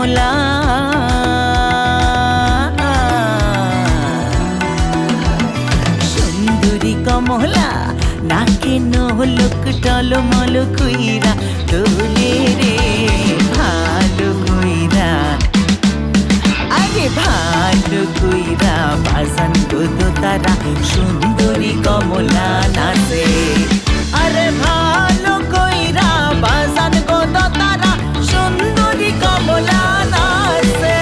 কমলা সুন্দরী কমলা নাকে নোলক টলমল কইরা দোলে রে ভালো কইরা আরে ভালো কইরা বাজান গো তারা সুন্দরী কমলা নাচে আরে ভালো কইরা বাজান গো তারা সুন্দরী কমলা নাচে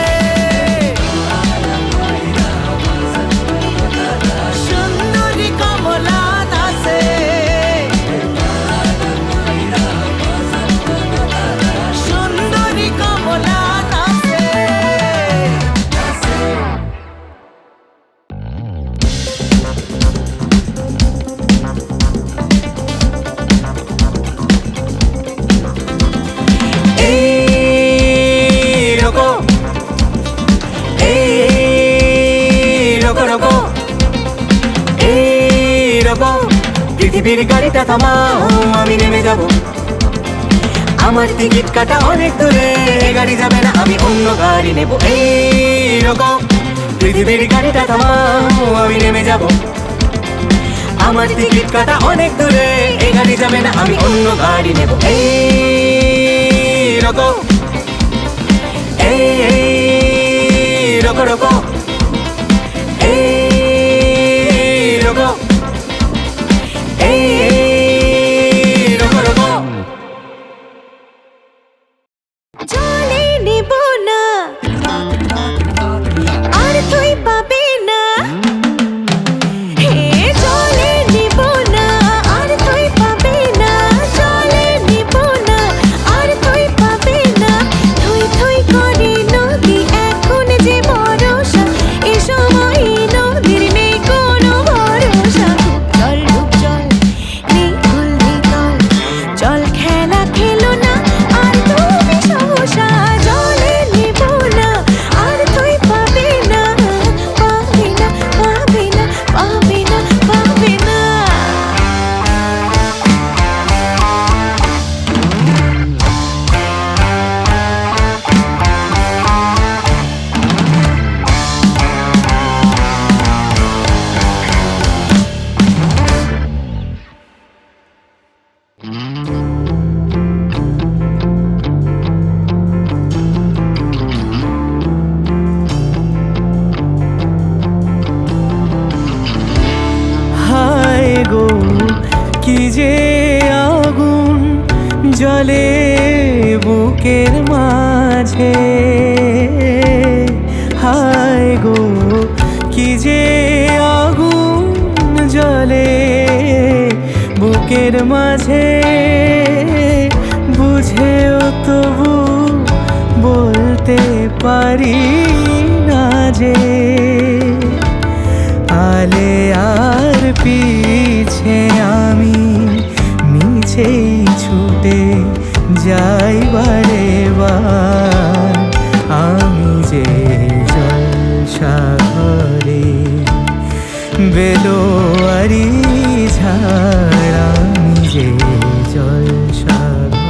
সুন্দরী কমলা নাচে সুন্দরী কমলা নাচে পৃথিবীর গাড়িটা থামাও আমি নেমে যাব আমার টিকিট কাটা অনেক দূরে গাড়ি যাবে না আমি অন্য গাড়ি নেব এই রকম পৃথিবীর গাড়িটা থামাও আমি নেমে যাব আমার টিকিট কাটা অনেক দূরে এই গাড়ি যাবে না আমি অন্য গাড়ি নেব এই রকম এই রকম রকম এই রকম চলে নেব না আর তুই পাবি না হে চলে নেব না আর তুই পাবি না চলে নেব না আর তুই পাবি না তুই তুই করে নদী এখন যে ভরসা এ সময় নদীর নেই কোনো ভরসা চল ডুব চল নিকুল নিতল চল খেলা খেলো না আর তুমি সহসা জলে নিব না আর তুই পাবি না পাবি না পাবি না পাবি না পাবি না হায় গো কি যে আগুন জ্বলে বুকের মাঝে হায় গো কি যে আগুন জ্বলে বুকের মাঝে বুঝেও তবু বলতে পারি না যে আলে আর পিছে আমি মিছেই ছুটে যাই বারে বার আমি যে জলসাঘরে বেলোয়ারি ঝাড় আমি যে জলসাঘরে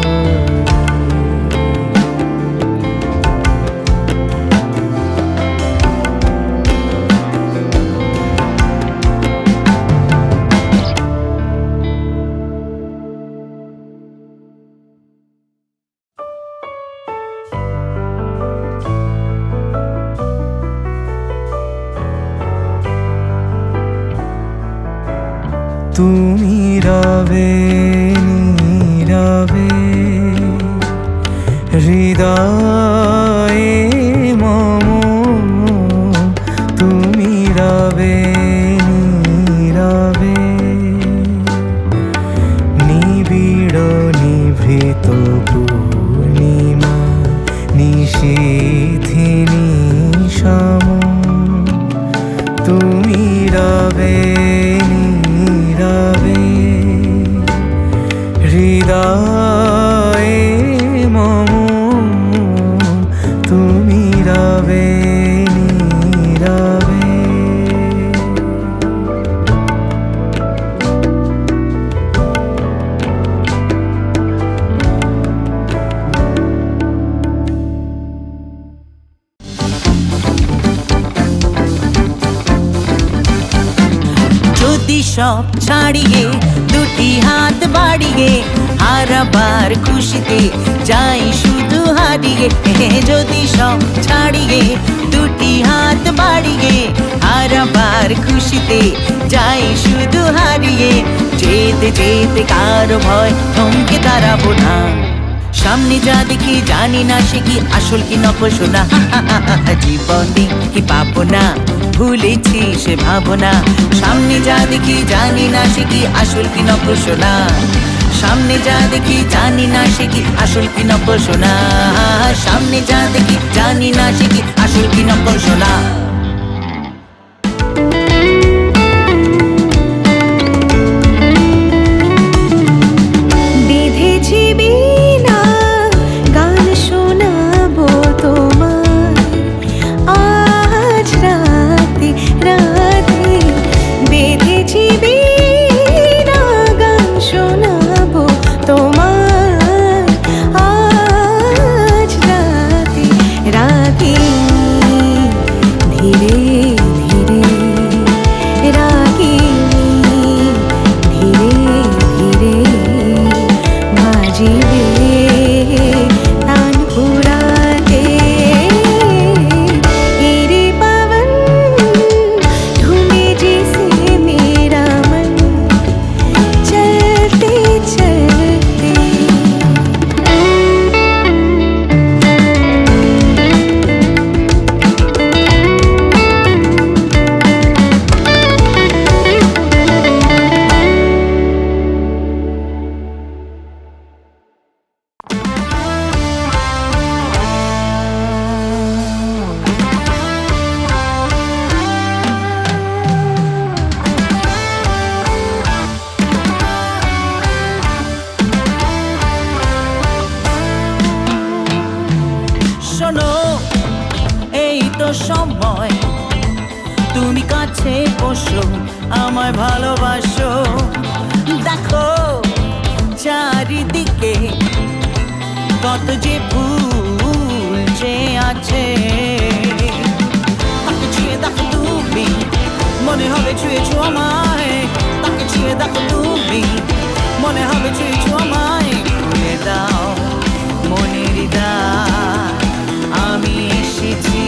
তুমি রবে নীরবে হৃদয়ে মম তুমি রবে নীরবে নিবিড় নিভৃত পূর্ণিমা নিশীথিনী সম তুমি রবে নীরবে হৃদয়ে মম তুমি সব ছাড়িয়ে দুটি হাত বাড়িয়ে হারাবার খুশিতে যাই শুধু হারিয়ে যদি সব ছাড়িয়ে দুটি হাত বাড়িয়ে হারাবার খুশিতে যাই শুধু হারিয়ে যেতে যেতে কারো ভয় থমকে দাঁড়াবো না সামনে যা দেখি জানি না সে কি আসল কি নকল শোনা জীবনে কি পাবো না ভুলেছি সে ভাবনা সামনে যা দেখি জানি না সে কি আসল কি নকল শোনা সামনে যা দেখি জানি না সে কি আসল কি নকল শোনা সামনে যা দেখি জানি না সে কি আসল কি নকল শোনা বেঁধেছি বিনা গান শোনাবো তোমায় আজ রাতে রাতে বেঁধেছি বিনা গান শোনাবো তোমায় আজ রাতে রাতে ধীরে ধীরে রাগিনী ধীরে ধীরে বাজিবে तानपुराते तेरे पवन धूमे जैसे मेरा मन चलते चलते শোনো এই তো সময় তুমি কাছে বসো আমায় ভালোবাসো দেখো চারিদিকে কত যে ফুল যে আছে তাকে ছুঁয়ে দেখো তুমি মনে হবে ছুঁয়েছো আমায় তাকে ছুঁয়ে দেখো তুমি মনে হবে ছুঁয়েছো আমায় খুলে দাও মনের দ্বার আমি এসেছি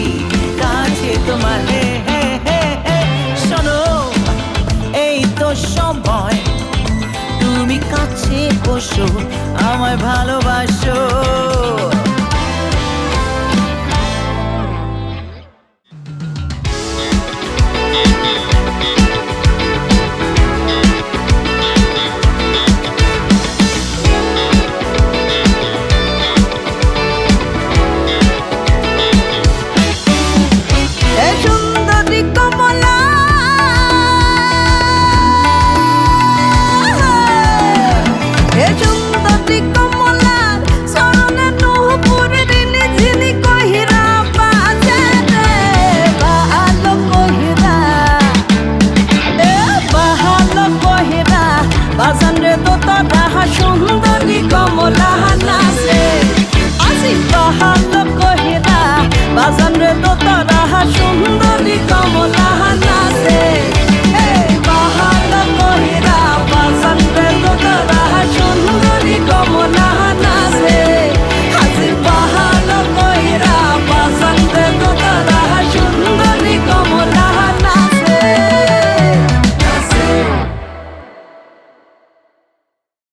কাছে তোমার হে হে হে হে শোনো এই তো সময় তুমি কাছে বসো আমায় ভালোবাসো